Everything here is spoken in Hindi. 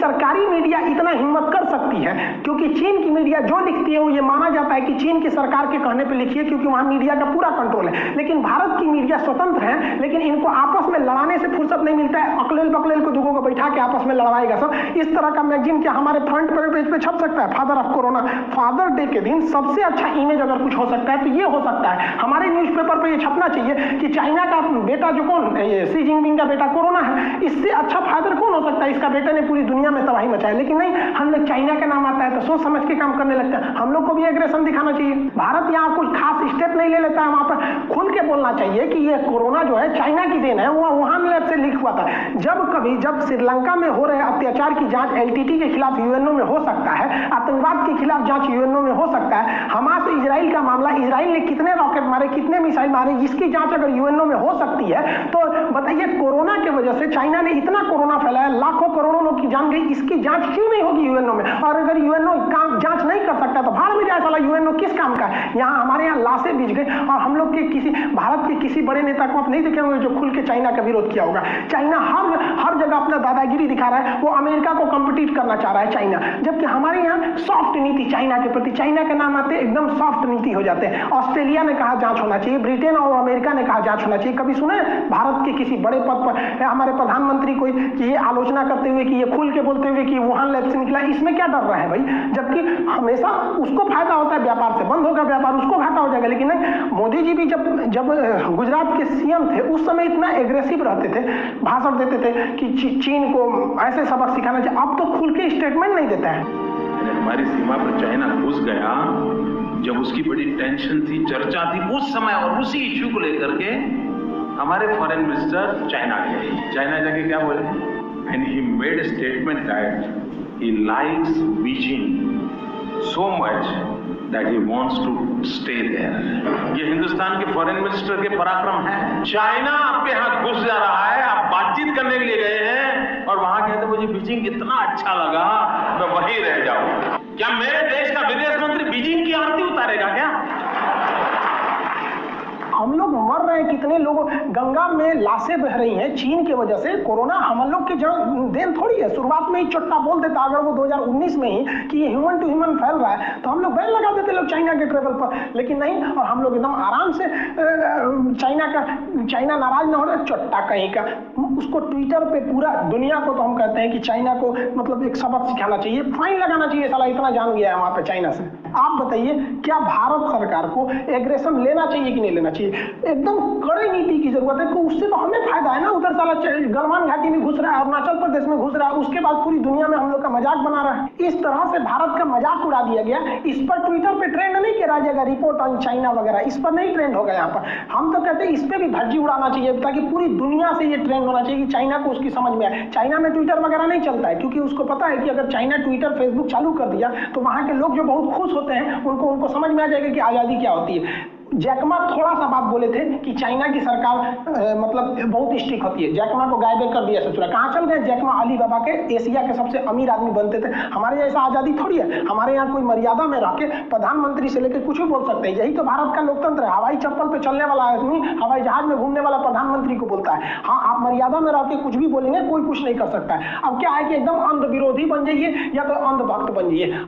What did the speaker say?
सरकारी मीडिया इतना हिम्मत कर सकती है, क्योंकि चीन की मीडिया जो लिखती है वो ये माना जाता है कि चीन की सरकार के कहने पे लिखी है, क्योंकि वहां मीडिया का पूरा कंट्रोल है। लेकिन भारत की मीडिया स्वतंत्र है, लेकिन इनको आपस में लड़ाने से फुर्सत नहीं मिलता है। अकलेल बकलेल को दुगों को बैठा के आपस में लड़वाएगा सब। इस तरह का मैगजीन क्या हमारे फ्रंट पेज पे छप सकता है? Father of corona, father day के दिन सबसे अच्छा इमेज अगर कुछ हो सकता है तो ये हो सकता है। हमारे न्यूज़पेपर पे ये छपना चाहिए कि चाइना का बेटा जो कौन शी जिनपिंग का बेटा कोरोना है, इससे अच्छा फादर कौन हो सकता है? इसका बेटे ने पूरी दुनिया में तबाही मचाई। लेकिन नहीं, हम लोग चाइना का नाम आता है तो सोच समझ के काम करने लगता है। हम लोग को भी एग्रेशन दिखाना चाहिए। भारत यहाँ कोई खास स्टेप नहीं ले लेता है, वहां पर खुल के बोलना चाहिए कि ये कोरोना जो है चाइना की देन है, वो वुहान लैब से लीक हुआ था। जब श्रीलंका में हो रहे अत्याचार की जांच एलटीटी के खिलाफ यूएनओ में हो सकता है, आतंकवाद के खिलाफ जांच यूएनओ में हो सकता है, हमास इजराइल का मामला, इजराइल ने कितने रॉकेट मारे, कितने मिसाइल मारे, इसकी जांच अगर यूएनओ में हो सकती है, तो बताइए कोरोना की वजह से चाइना ने इतना कोरोना फैलाया, लाखों करोड़ों लोग की जान गई, इसकी जांच क्यों नहीं होगी यूएनओ में? और अगर यूएनओ जांच नहीं कर सकता तो भाड़ में जाए साला, यूएनओ किस काम का है? यहाँ हमारे यहाँ लाशें बिछ गई और हम लोग के भारत के किसी बड़े नेता को आप नहीं देखे होंगे जो खुल के चाइना का विरोध किया होगा। चाइना हर जगह अपना दादागिरी दिखा रहा है, वो अमेरिका को कम्पिटिट करना चाह रहा है चाइना, जबकि हमारे यहाँ सॉफ्ट नीति चाइना के प्रति, चाइना के नाम आते एकदम सॉफ्ट नीति हो जाते हैं। ऑस्ट्रेलिया ने कहा जांच होना चाहिए, ब्रिटेन और अमेरिका ने कहा जांच होना चाहिए। कभी सुने भारत के किसी बड़े पद पर हमारे प्रधानमंत्री को ये आलोचना करते हुए कि ये खुल के बोलते हुए कि वुहान लैब से निकला? इसमें क्या डर रहा है भाई? जबकि हमेशा उसको फायदा होता है, व्यापार से बंद होगा व्यापार, उसको घाटा हो जाएगा। लेकिन नहीं, मोदी जी भी जब गुजरात के सीएम थे उस समय इतना एग्रेसिव रहते थे, भाषण देते थे कि चीन को ऐसे सबक सिखाना चाहिए। अब तो खुल के स्टेटमेंट नहीं देता है। हमारी सीमा पर चाइना घुस गया, जब उसकी बड़ी टेंशन थी, चर्चा थी, उस समय और उसी इश्यू को लेकर के हमारे फॉरेन मिनिस्टर चाइना गए। चाइना जाके क्या बोले? And he made a statement that he likes Beijing so much that he wants to stay there. ये हिंदुस्तान के फॉरेन मिनिस्टर के पराक्रम है। चाइना आपके यहाँ घुस जा रहा है, आप बातचीत करने के लिए गए हैं और वहां कहते मुझे बीजिंग इतना अच्छा लगा, मैं वहीं रह जाऊं। क्या मेरे देश का विदेश मंत्री बीजिंग की आरती उतारेगा क्या? हम लोग मर रहे हैं, कितने लोग, गंगा में लाशें बह रही हैं चीन की वजह से। कोरोना हम लोग की देन थोड़ी है। शुरुआत में ही चोट्टा बोल देता अगर वो 2019 में ही कि ये ह्यूमन टू ह्यूमन फैल रहा है तो हम लोग बैन लगा देते लोग चाइना के ट्रेवल पर। लेकिन नहीं, और हम लोग एकदम आराम से चाइना नाराज ना हो रहा, चोट्टा कहीं का। उसको ट्विटर पे पूरा दुनिया को तो हम कहते हैं कि चाइना को मतलब एक सबक सिखाना चाहिए, फाइन लगाना चाहिए, साला इतना जान गया है वहां पे चाइना से। आप बताइए क्या भारत सरकार को एग्रेशन लेना चाहिए कि नहीं लेना चाहिए? एकदम कड़ी नीति की जरूरत है, उससे तो हमें फायदा है ना। उधर साला गलवान घाटी में घुस रहा है, अरुणाचल प्रदेश में घुस रहा है, उसके बाद पूरी दुनिया में हम लोग का मजाक बना रहा है। इस तरह से भारत का मजाक उड़ा दिया गया। इस पर ट्विटर पे ट्रेंड नहीं किया जाएगा, रिपोर्ट ऑन चाइना वगैरह, इस पर नहीं ट्रेंड होगा। यहाँ पर हम तो कहते हैं इस पे भी धज्जी उड़ाना चाहिए ताकि पूरी दुनिया से ये ट्रेंड होना चाहिए कि चाइना को उसकी समझ में आए। चाइना में ट्विटर वगैरह नहीं चलता है क्योंकि उसको पता है कि अगर चाइना ट्विटर फेसबुक चालू कर दिया तो वहां के लोग जो बहुत खुश होते हैं उनको समझ में आ जाएगा कि आजादी क्या होती है। जैकमा थोड़ा सा बात बोले थे कि चाइना की सरकार मतलब बहुत स्ट्रिक्ट होती है। जैकमा को गायब कर दिया ससुरा, कहाँ चल गए? जैकमा अली बाबा के एशिया के सबसे अमीर आदमी बनते थे। हमारे जैसा आजादी थोड़ी है, हमारे यहाँ कोई मर्यादा में रह के प्रधानमंत्री से लेकर कुछ भी बोल सकते हैं। यही तो भारत का लोकतंत्र है। हवाई चप्पल पे चलने वाला आदमी हवाई जहाज में घूमने वाला प्रधानमंत्री को बोलता है हाँ आप मर्यादा में रह के कुछ भी बोलेंगे, कोई कुछ नहीं कर सकता है। अब क्या है कि एकदम अंध विरोधी बन जाइए या तो अंध भक्त बन जाइए।